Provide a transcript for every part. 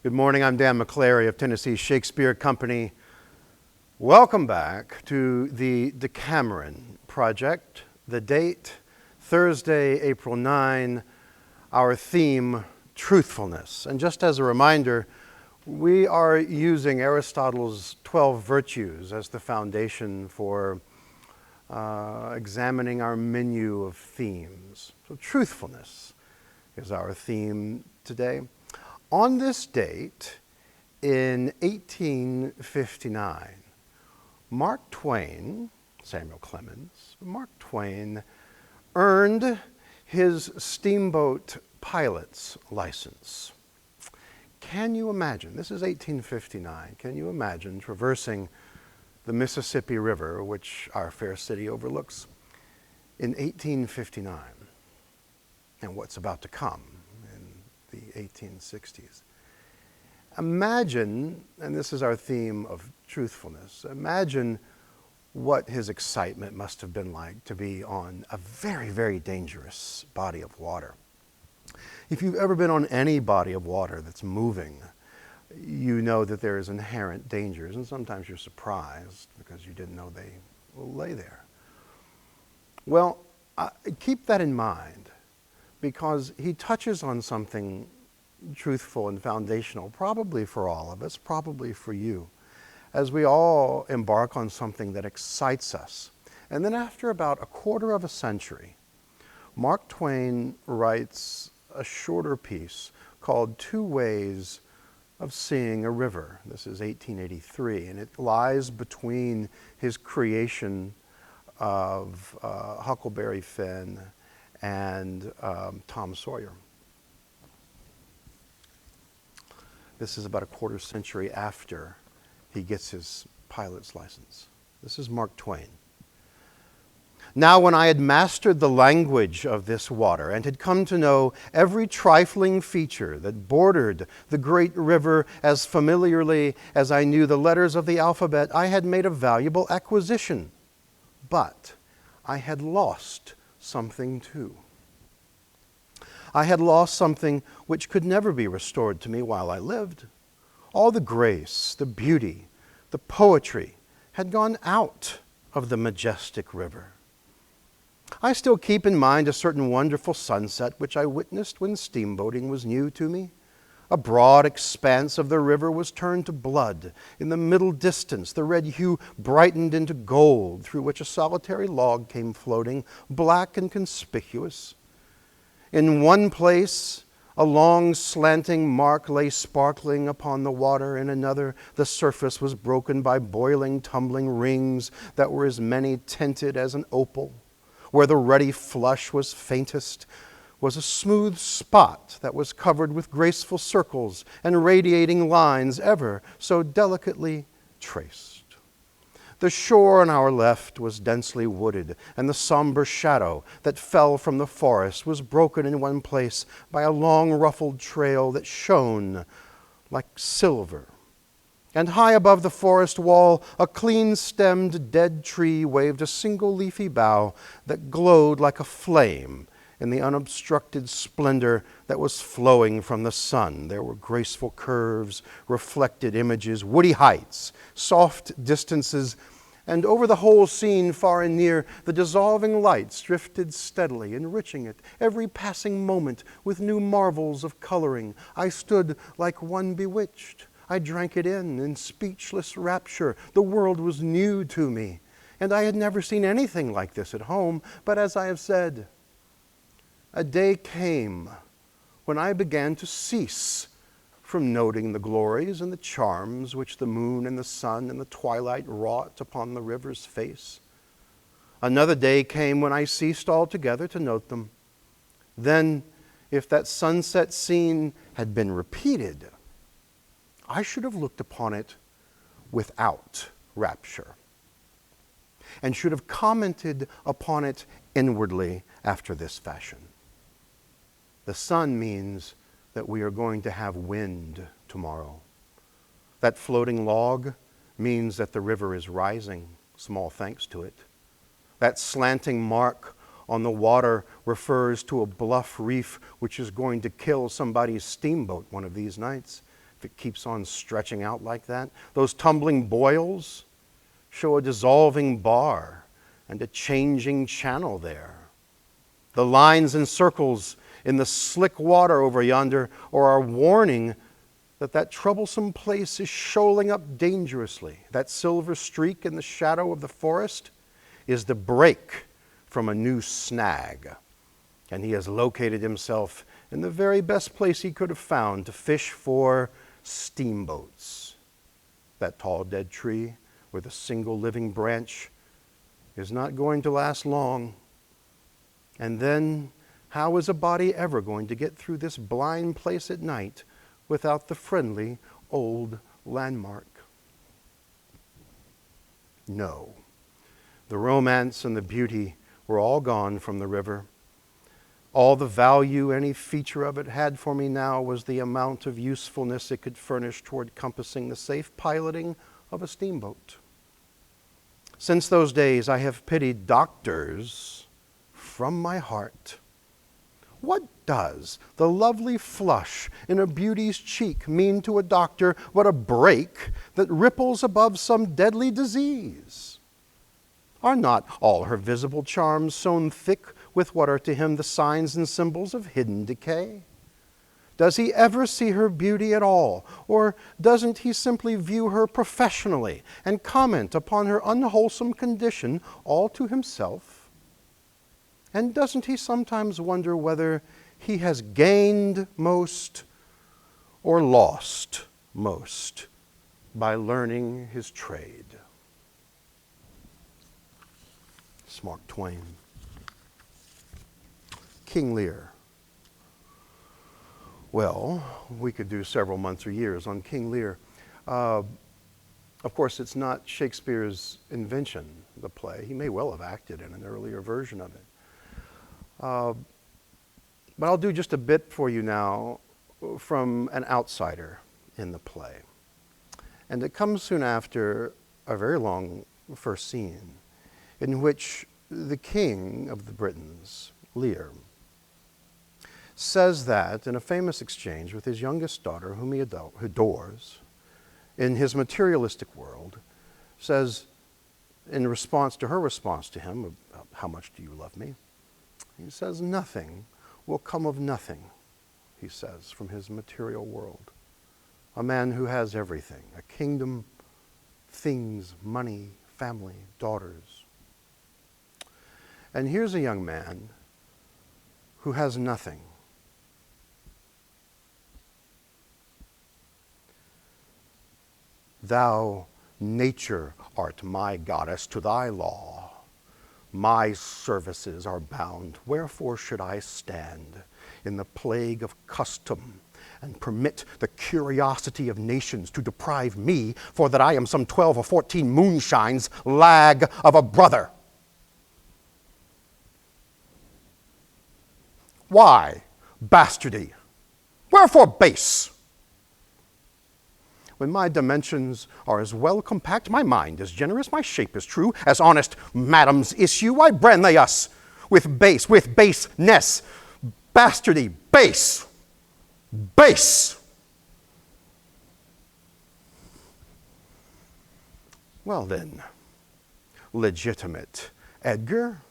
Good morning, I'm Dan McCleary of Tennessee Shakespeare Company. Welcome back to the Decameron project. The date, Thursday, April 9, our theme, truthfulness. And just as a reminder, we are using Aristotle's 12 virtues as the foundation for examining our menu of themes. So truthfulness is our theme today. On this date, in 1859, Mark Twain, Samuel Clemens, Mark Twain earned his steamboat pilot's license. Can you imagine, this is 1859, can you imagine traversing the Mississippi River, which our fair city overlooks, in 1859, and what's about to come in the 1860s? Imagine, and this is our theme of truthfulness, imagine what his excitement must have been like to be on a very, very dangerous body of water. If you've ever been on any body of water that's moving, you know that there is inherent dangers, and sometimes you're surprised because you didn't know they will lay there. Well, keep that in mind, because he touches on something truthful and foundational, probably for all of us, probably for you, as we all embark on something that excites us. And then after about a quarter of a century, Mark Twain writes a shorter piece called Two Ways of Seeing a River. This is 1883, and it lies between his creation of Huckleberry Finn and Tom Sawyer. This is about a quarter century after he gets his pilot's license. This is Mark Twain. Now, when I had mastered the language of this water and had come to know every trifling feature that bordered the great river as familiarly as I knew the letters of the alphabet, I had made a valuable acquisition. But I had lost something too. I had lost something which could never be restored to me while I lived. All the grace, the beauty, the poetry had gone out of the majestic river. I still keep in mind a certain wonderful sunset which I witnessed when steamboating was new to me. A broad expanse of the river was turned to blood. In the middle distance, the red hue brightened into gold, through which a solitary log came floating, black and conspicuous. In one place, a long slanting mark lay sparkling upon the water. In another, the surface was broken by boiling, tumbling rings that were as many tinted as an opal. Where the ruddy flush was faintest was a smooth spot that was covered with graceful circles and radiating lines ever so delicately traced. The shore on our left was densely wooded, and the somber shadow that fell from the forest was broken in one place by a long ruffled trail that shone like silver. And high above the forest wall, a clean-stemmed dead tree waved a single leafy bough that glowed like a flame in the unobstructed splendor that was flowing from the sun. There were graceful curves, reflected images, woody heights, soft distances, and over the whole scene, far and near, the dissolving lights drifted steadily, enriching it every passing moment with new marvels of coloring. I stood like one bewitched. I drank it in speechless rapture. The world was new to me, and I had never seen anything like this at home. But as I have said, a day came when I began to cease from noting the glories and the charms which the moon and the sun and the twilight wrought upon the river's face. Another day came when I ceased altogether to note them. Then, if that sunset scene had been repeated, I should have looked upon it without rapture and should have commented upon it inwardly after this fashion. The sun means that we are going to have wind tomorrow. That floating log means that the river is rising, small thanks to it. That slanting mark on the water refers to a bluff reef which is going to kill somebody's steamboat one of these nights. if it keeps on stretching out like that. Those tumbling boils show a dissolving bar and a changing channel there. The lines and circles in the slick water over yonder are our warning that that troublesome place is shoaling up dangerously. That silver streak in the shadow of the forest is the break from a new snag. And he has located himself in the very best place he could have found to fish for steamboats. That tall dead tree with a single living branch is not going to last long. And then, how is a body ever going to get through this blind place at night without the friendly old landmark? No. The romance and the beauty were all gone from the river. All the value any feature of it had for me now was the amount of usefulness it could furnish toward compassing the safe piloting of a steamboat. Since those days, I have pitied doctors from my heart. What does the lovely flush in a beauty's cheek mean to a doctor but a break that ripples above some deadly disease? Are not all her visible charms sewn thick with what are to him the signs and symbols of hidden decay? Does he ever see her beauty at all? Or doesn't he simply view her professionally and comment upon her unwholesome condition all to himself? And doesn't he sometimes wonder whether he has gained most or lost most by learning his trade? It's Mark Twain. King Lear. Well, we could do several months or years on King Lear. Of course, it's not Shakespeare's invention, the play. He may well have acted in an earlier version of it. But I'll do just a bit for you now from an outsider in the play. And it comes soon after a very long first scene in which the king of the Britons, Lear, says that in a famous exchange with his youngest daughter, whom he adores, in his materialistic world, says, in response to her response to him, how much do you love me? He says, nothing will come of nothing, he says, from his material world. A man who has everything, a kingdom, things, money, family, daughters. And here's a young man who has nothing. Thou, nature, art my goddess, to thy law my services are bound. Wherefore should I stand in the plague of custom and permit the curiosity of nations to deprive me, for that I am some 12 or 14 moonshines lag of a brother? Why bastardy? Wherefore base? When my dimensions are as well compact, my mind is generous, my shape is true, as honest madams issue, why brand they us with baseness, bastardy, base, base? Well then, legitimate Edgar,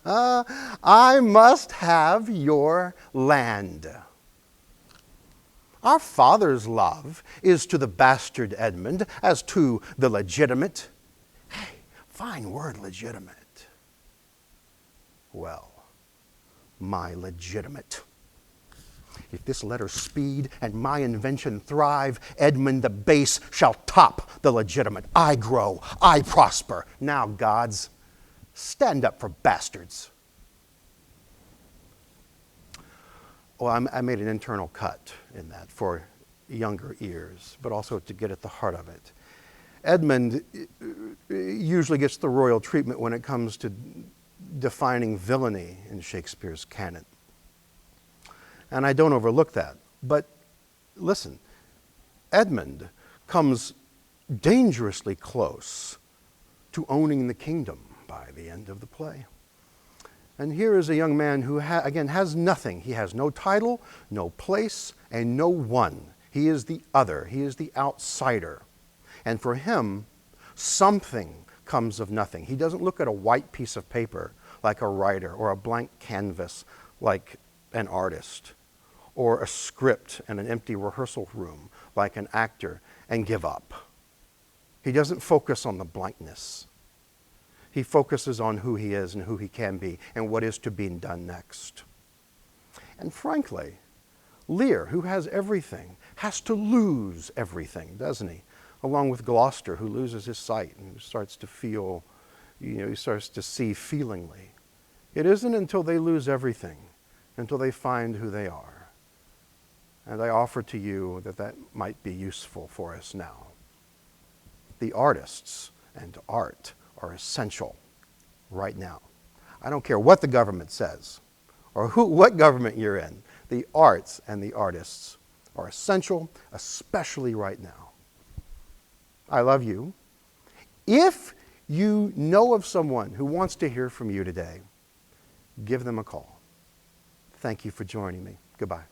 I must have your land. Our father's love is to the bastard Edmund as to the legitimate. Hey, fine word, legitimate. Well, my legitimate. If this letter speed and my invention thrive, Edmund the base shall top the legitimate. I grow, I prosper. Now, gods, stand up for bastards. Well, I made an internal cut in that for younger ears, but also to get at the heart of it. Edmund usually gets the royal treatment when it comes to defining villainy in Shakespeare's canon. And I don't overlook that. But listen, Edmund comes dangerously close to owning the kingdom by the end of the play. And here is a young man who, again, has nothing. He has no title, no place, and no one. He is the other. He is the outsider. And for him, something comes of nothing. He doesn't look at a white piece of paper like a writer, or a blank canvas like an artist, or a script and an empty rehearsal room like an actor, and give up. He doesn't focus on the blankness. He focuses on who he is and who he can be and what is to be done next. And frankly, Lear, who has everything, has to lose everything, doesn't he? Along with Gloucester, who loses his sight and starts to feel, he starts to see feelingly. It isn't until they lose everything, until they find who they are. And I offer to you that might be useful for us now. The artists and art are essential right now. I don't care what the government says or what government you're in. The arts and the artists are essential, especially right now. I love you. If you know of someone who wants to hear from you today, give them a call. Thank you for joining me. Goodbye.